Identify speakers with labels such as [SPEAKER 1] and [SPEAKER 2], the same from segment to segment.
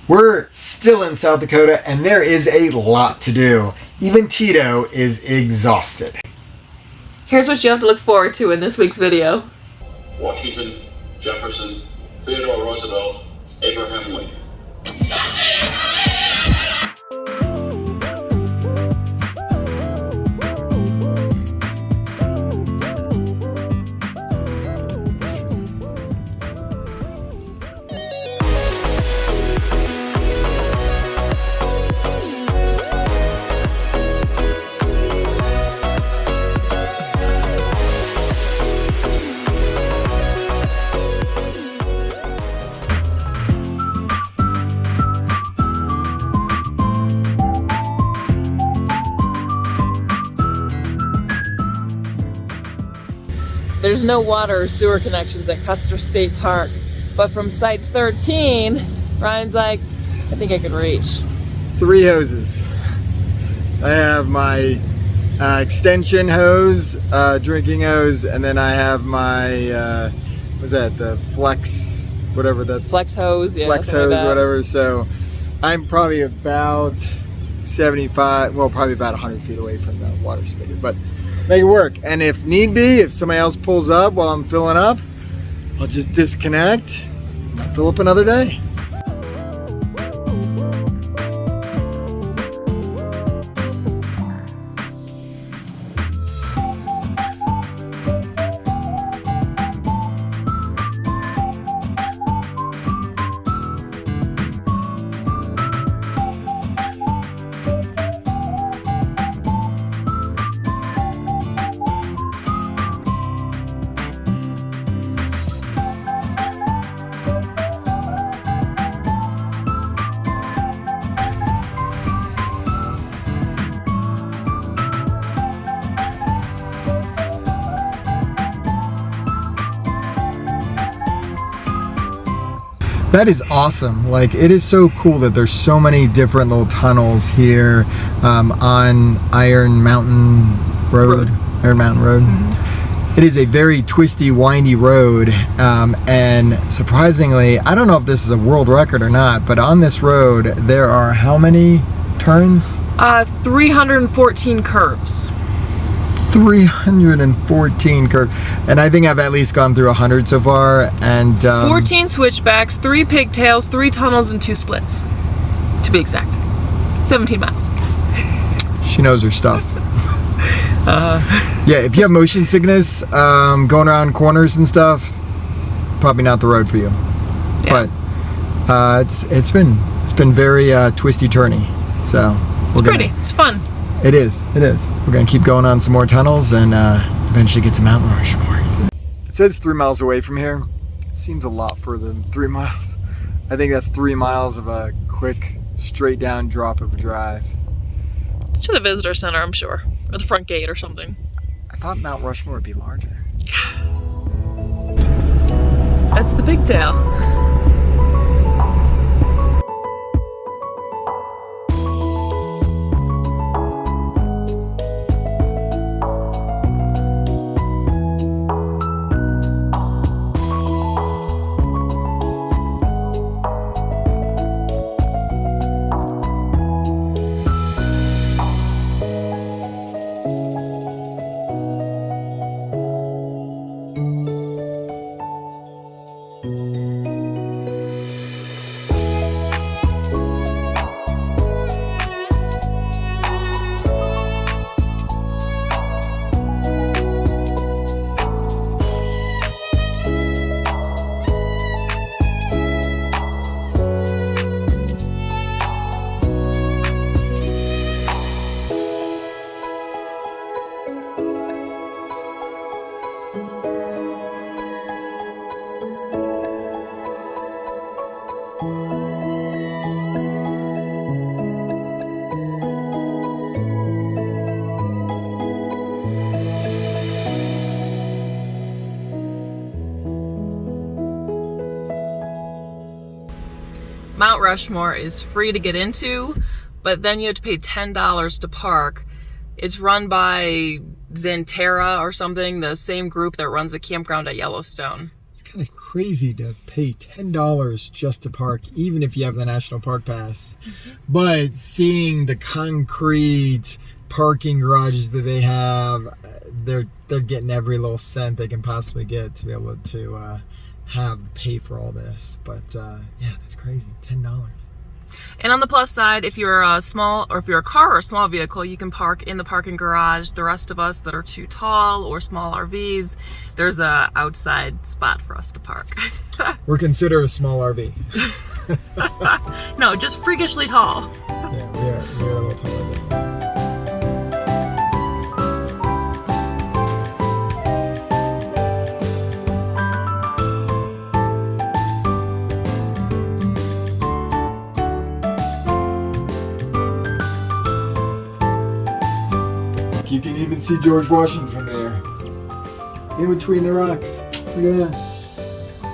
[SPEAKER 1] We're still in South Dakota, and there is a lot to do. Even Tito is exhausted.
[SPEAKER 2] Here's what you have to look forward to in this week's video.
[SPEAKER 3] Washington, Jefferson, Theodore Roosevelt, Abraham Lincoln.
[SPEAKER 2] There's no water or sewer connections at Custer State Park, but from site 13, Ryan's like, I think I could reach.
[SPEAKER 1] 3 hoses. I have my extension hose, drinking hose, and then I have my, what's that, the flex, whatever that.
[SPEAKER 2] Flex hose, yeah.
[SPEAKER 1] Flex hose, like whatever. So I'm probably about 75, well, probably about 100 feet away from the water spigot, but make it work. And if need be, if somebody else pulls up while I'm filling up, I'll just disconnect and I'll fill up another day. That is awesome. Like, it is so cool that there's so many different little tunnels here on Iron Mountain Road. Iron Mountain Road. Mm-hmm. It is a very twisty, windy road, and surprisingly, I don't know if this is a world record or not, but on this road there are how many turns?
[SPEAKER 2] 314 curves.
[SPEAKER 1] 314 curves, and I think I've at least gone through 100 so far, and
[SPEAKER 2] 14 switchbacks, 3 pigtails, 3 tunnels, and 2 splits, to be exact. 17 miles.
[SPEAKER 1] She knows her stuff. Yeah, if you have motion sickness, going around corners and stuff, probably not the road for you. Yeah. But it's been very twisty turny, so
[SPEAKER 2] it's pretty. It's fun.
[SPEAKER 1] It is. We're gonna keep going on some more tunnels and eventually get to Mount Rushmore. It says 3 miles away from here. It seems a lot further than 3 miles. I think that's 3 miles of a quick, straight down drop of a drive.
[SPEAKER 2] To the visitor center, I'm sure, or the front gate or something.
[SPEAKER 1] I thought Mount Rushmore would be larger.
[SPEAKER 2] That's the pigtail. Mount Rushmore is free to get into, but then you have to pay $10 to park. It's run by Xanterra or something, the same group that runs the campground at Yellowstone.
[SPEAKER 1] kind of crazy to pay $10 just to park, even if you have the National Park Pass. But seeing the concrete parking garages that they have, they're getting every little cent they can possibly get to be able to pay for all this. But yeah, that's crazy. $10.
[SPEAKER 2] And on the plus side, if you're a small, or if you're a car or a small vehicle, you can park in the parking garage. The rest of us that are too tall or small RVs, there's a outside spot for us to park.
[SPEAKER 1] We're considered a small RV.
[SPEAKER 2] No, just freakishly tall.
[SPEAKER 1] Yeah, we are a little taller than that. You can even see George Washington from there, in between the rocks. Look at that.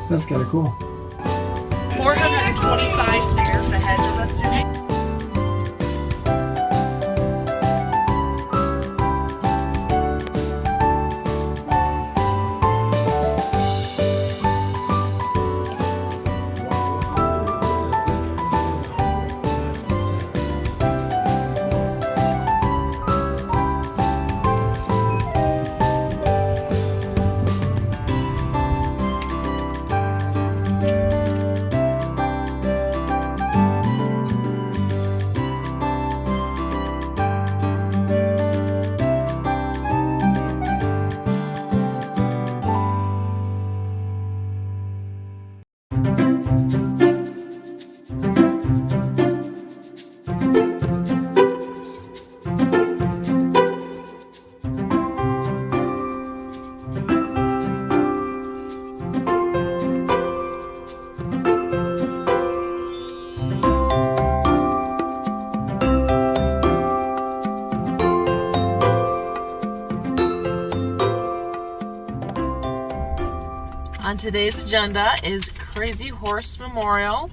[SPEAKER 1] That's kind of cool.
[SPEAKER 2] 425 stairs ahead of us today. On today's agenda is Crazy Horse Memorial,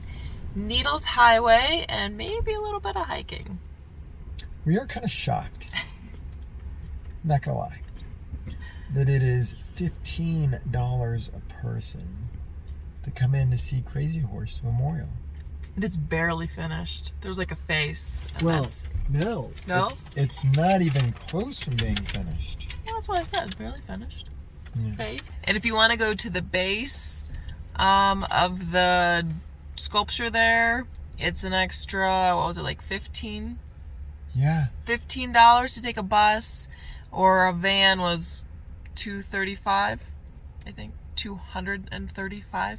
[SPEAKER 2] Needles Highway, and maybe a little bit of hiking.
[SPEAKER 1] We are kind of shocked, not gonna lie, that it is $15 a person to come in to see Crazy Horse Memorial.
[SPEAKER 2] And it's barely finished. There's like a face.
[SPEAKER 1] Well, no.
[SPEAKER 2] No?
[SPEAKER 1] It's not even close from being finished.
[SPEAKER 2] Well, that's what I said, barely finished.
[SPEAKER 1] Yeah.
[SPEAKER 2] Face. And if you want to go to the base of the sculpture there, it's an extra, what was it, like 15?
[SPEAKER 1] Yeah.
[SPEAKER 2] $15 to take a bus, or a van was $235, I think. $235.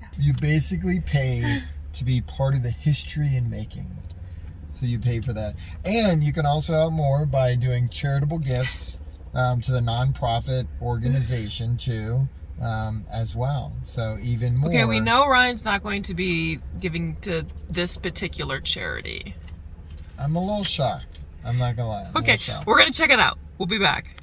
[SPEAKER 2] Yeah.
[SPEAKER 1] You basically pay to be part of the history in making. So you pay for that. And you can also have more by doing charitable gifts to the nonprofit organization too, as well. So even more.
[SPEAKER 2] Okay, we know Ryan's not going to be giving to this particular charity.
[SPEAKER 1] I'm a little shocked. I'm not gonna lie.
[SPEAKER 2] Okay, we're gonna check it out. We'll be back.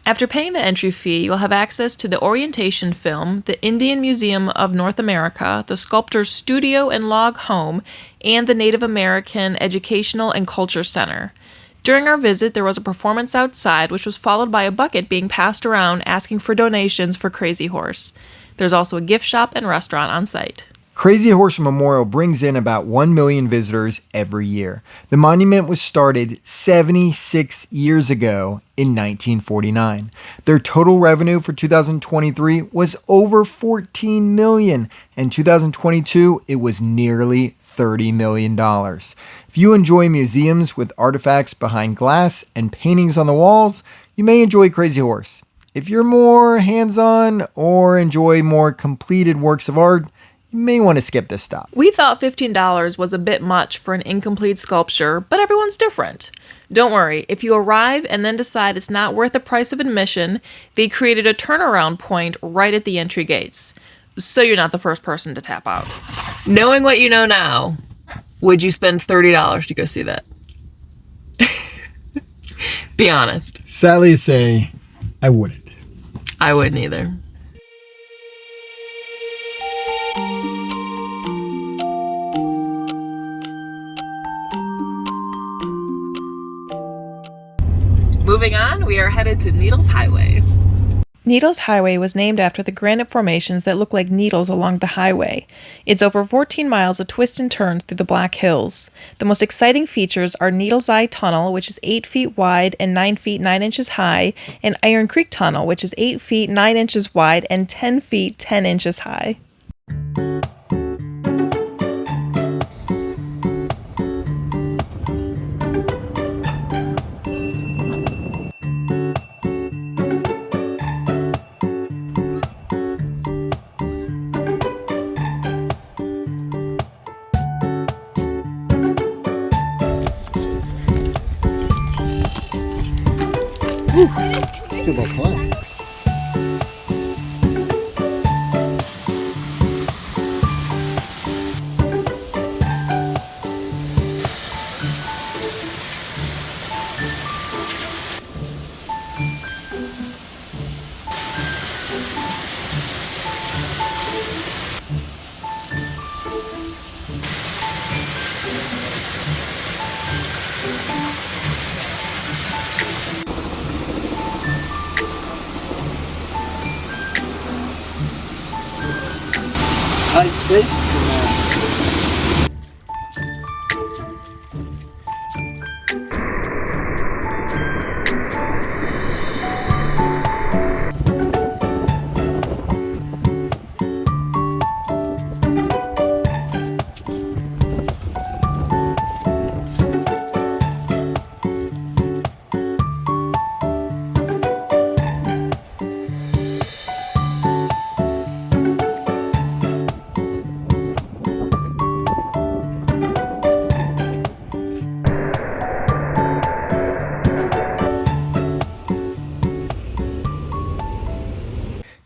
[SPEAKER 2] After paying the entry fee, you'll have access to the orientation film, the Indian Museum of North America, the sculptor's studio and log home, and the Native American Educational and Culture Center. During our visit, there was a performance outside, which was followed by a bucket being passed around asking for donations for Crazy Horse. There's also a gift shop and restaurant on site.
[SPEAKER 1] Crazy Horse Memorial brings in about 1 million visitors every year. The monument was started 76 years ago in 1949. Their total revenue for 2023 was over $14 million. In 2022, it was nearly $30 million. If you enjoy museums with artifacts behind glass and paintings on the walls, you may enjoy Crazy Horse. If you're more hands-on or enjoy more completed works of art, you may want to skip this stop.
[SPEAKER 2] We thought $15 was a bit much for an incomplete sculpture, but everyone's different. Don't worry, if you arrive and then decide it's not worth the price of admission, they created a turnaround point right at the entry gates. So you're not the first person to tap out. Knowing what you know now, would you spend $30 to go see that? Be honest.
[SPEAKER 1] Sadly to say, I wouldn't.
[SPEAKER 2] I wouldn't either. Moving on, we are headed to Needles Highway. Needles Highway was named after the granite formations that look like needles along the highway. It's over 14 miles of twists and turns through the Black Hills. The most exciting features are Needles Eye Tunnel, which is 8 feet wide and 9 feet 9 inches high, and Iron Creek Tunnel, which is 8 feet 9 inches wide and 10 feet 10 inches high.
[SPEAKER 1] Good little climb. Tight spaces in there.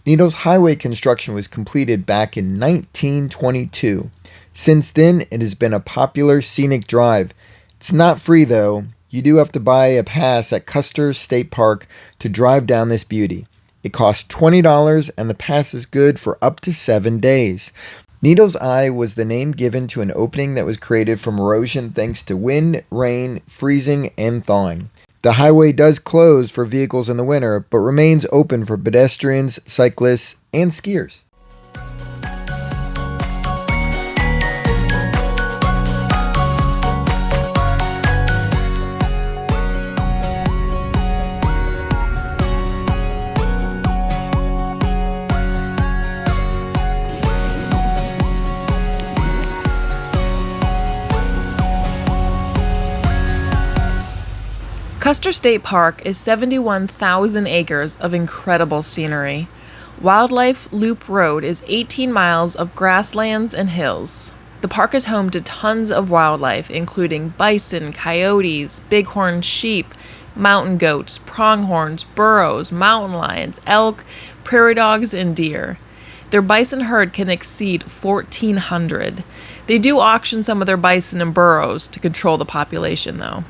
[SPEAKER 1] Needles Highway construction was completed back in 1922. Since then, it has been a popular scenic drive. It's not free though. You do have to buy a pass at Custer State Park to drive down this beauty. It costs $20 and the pass is good for up to 7 days. Needles Eye was the name given to an opening that was created from erosion thanks to wind, rain, freezing, and thawing. The highway does close for vehicles in the winter, but remains open for pedestrians, cyclists, and skiers.
[SPEAKER 2] Custer State Park is 71,000 acres of incredible scenery. Wildlife Loop Road is 18 miles of grasslands and hills. The park is home to tons of wildlife, including bison, coyotes, bighorn sheep, mountain goats, pronghorns, burros, mountain lions, elk, prairie dogs, and deer. Their bison herd can exceed 1,400. They do auction some of their bison and burros to control the population, though.